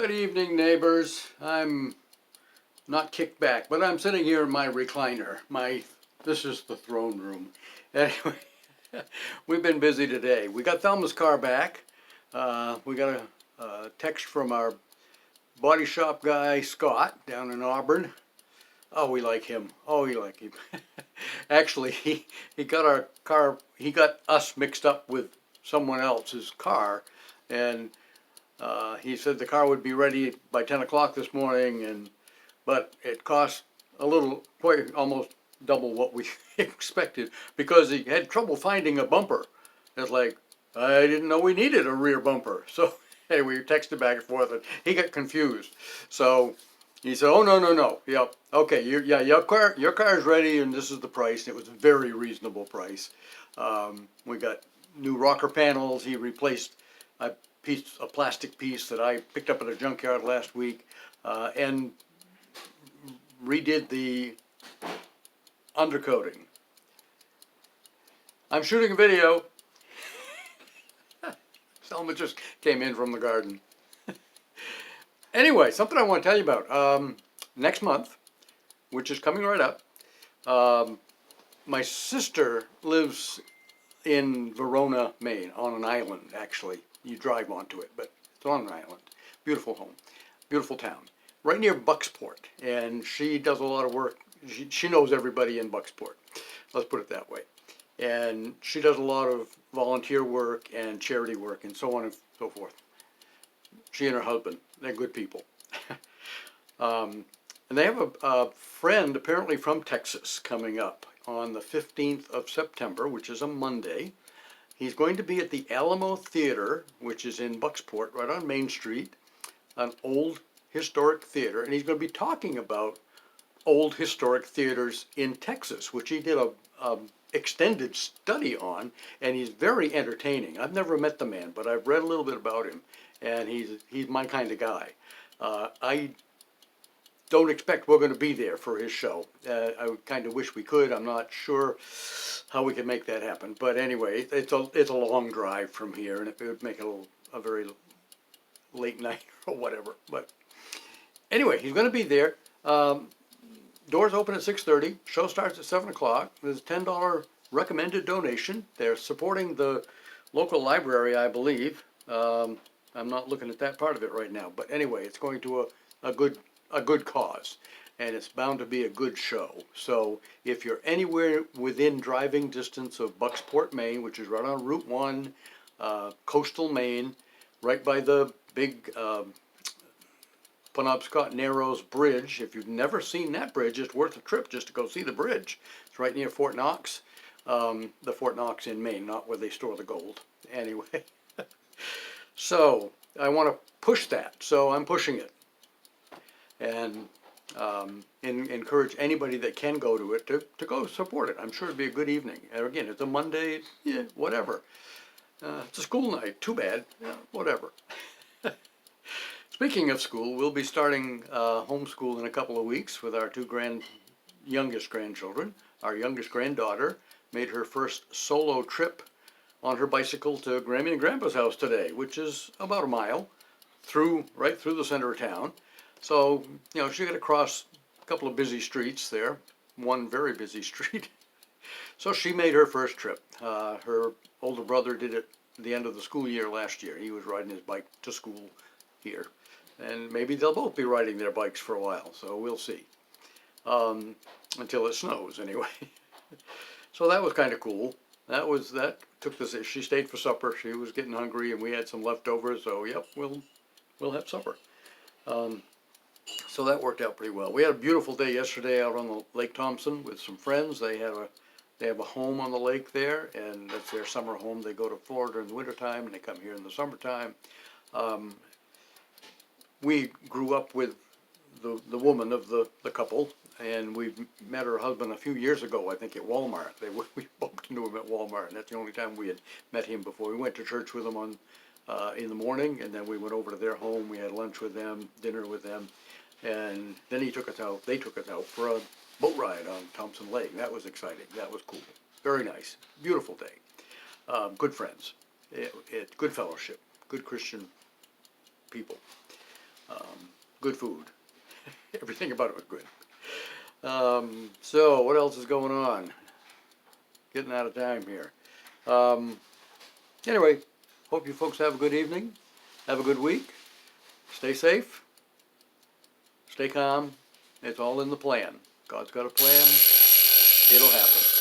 Good evening, neighbors. I'm not kicked back, but I'm sitting here in my recliner. This is the throne room. Anyway, we've been busy today. We got Thelma's car back. We got a text from our body shop guy, Scott, down in Auburn. Oh, we like him. Oh, we like him. Actually, he got our car, he got us mixed up with someone else's car, and he said the car would be ready by 10 o'clock this morning, but it cost a little, quite almost double what we expected because he had trouble finding a bumper. It's like, I didn't know we needed a rear bumper. So anyway, we texted back and forth and he got confused. So he said, oh, no. Yep. Okay, your car is ready and this is the price. It was a very reasonable price. We got new rocker panels. He replaced a plastic piece that I picked up at a junkyard last week, and redid the undercoating. I'm shooting a video. Selma just came in from the garden. Anyway, something I want to tell you about. Next month, which is coming right up, my sister lives in Verona, Maine, on an island, actually. You drive onto it, but it's on an island. Beautiful home, beautiful town, right near Bucksport. And she does a lot of work. She knows everybody in Bucksport, let's put it that way. And she does a lot of volunteer work and charity work and so on and so forth. She and her husband, they're good people. And they have a friend apparently from Texas coming up on the 15th of September, which is a Monday. He's going to be at the Alamo Theater, which is in Bucksport, right on Main Street, an old historic theater, and he's going to be talking about old historic theaters in Texas, which he did a extended study on, and he's very entertaining. I've never met the man, but I've read a little bit about him, and he's my kind of guy. I don't expect we're going to be there for his show. I kind of wish we could. I'm not sure how we can make that happen. But anyway, it's a long drive from here, and it would make it a very late night or whatever. But anyway, he's going to be there. Doors open at 6:30. Show starts at 7 o'clock. There's a $10 recommended donation. They're supporting the local library, I believe. I'm not looking at that part of it right now. But anyway, it's going to a good cause, and it's bound to be a good show. So if you're anywhere within driving distance of Bucksport, Maine, which is right on Route 1, coastal Maine, right by the big Penobscot Narrows Bridge. If you've never seen that bridge, it's worth a trip just to go see the bridge. It's right near Fort Knox, the Fort Knox in Maine, not where they store the gold. Anyway, so I want to push that, so I'm pushing it. And encourage anybody that can go to it to go support it. I'm sure it'd be a good evening. And again, it's a Monday, yeah, whatever. It's a school night, too bad, yeah, whatever. Speaking of school, we'll be starting homeschool in a couple of weeks with our youngest grandchildren. Our youngest granddaughter made her first solo trip on her bicycle to Grammy and Grandpa's house today, which is about a mile right through the center of town. So, she got to cross a couple of busy streets there, one very busy street. So she made her first trip. Her older brother did it at the end of the school year last year. He was riding his bike to school here. And maybe they'll both be riding their bikes for a while, so we'll see. Until it snows, anyway. So that was kind of cool. She stayed for supper. She was getting hungry, and we had some leftovers, so yep, we'll have supper. So that worked out pretty well. We had a beautiful day yesterday out on the Lake Thompson with some friends. They have a home on the lake there, and that's their summer home. They go to Florida in the wintertime, and they come here in the summertime. We grew up with the woman of the couple, and we met her husband a few years ago, I think, at Walmart. We bumped into him at Walmart, and that's the only time we had met him before. We went to church with him in the morning, and then we went over to their home. We had lunch with them, dinner with them, and then they took us out for a boat ride on Thompson Lake. That was exciting. That was cool. Very nice. Beautiful day. Good friends. Good fellowship. Good Christian people. good food. Everything about it was good. So what else is going on? Getting out of time here. Anyway, hope you folks have a good evening. Have a good week. Stay safe. Stay calm. It's all in the plan. God's got a plan. It'll happen.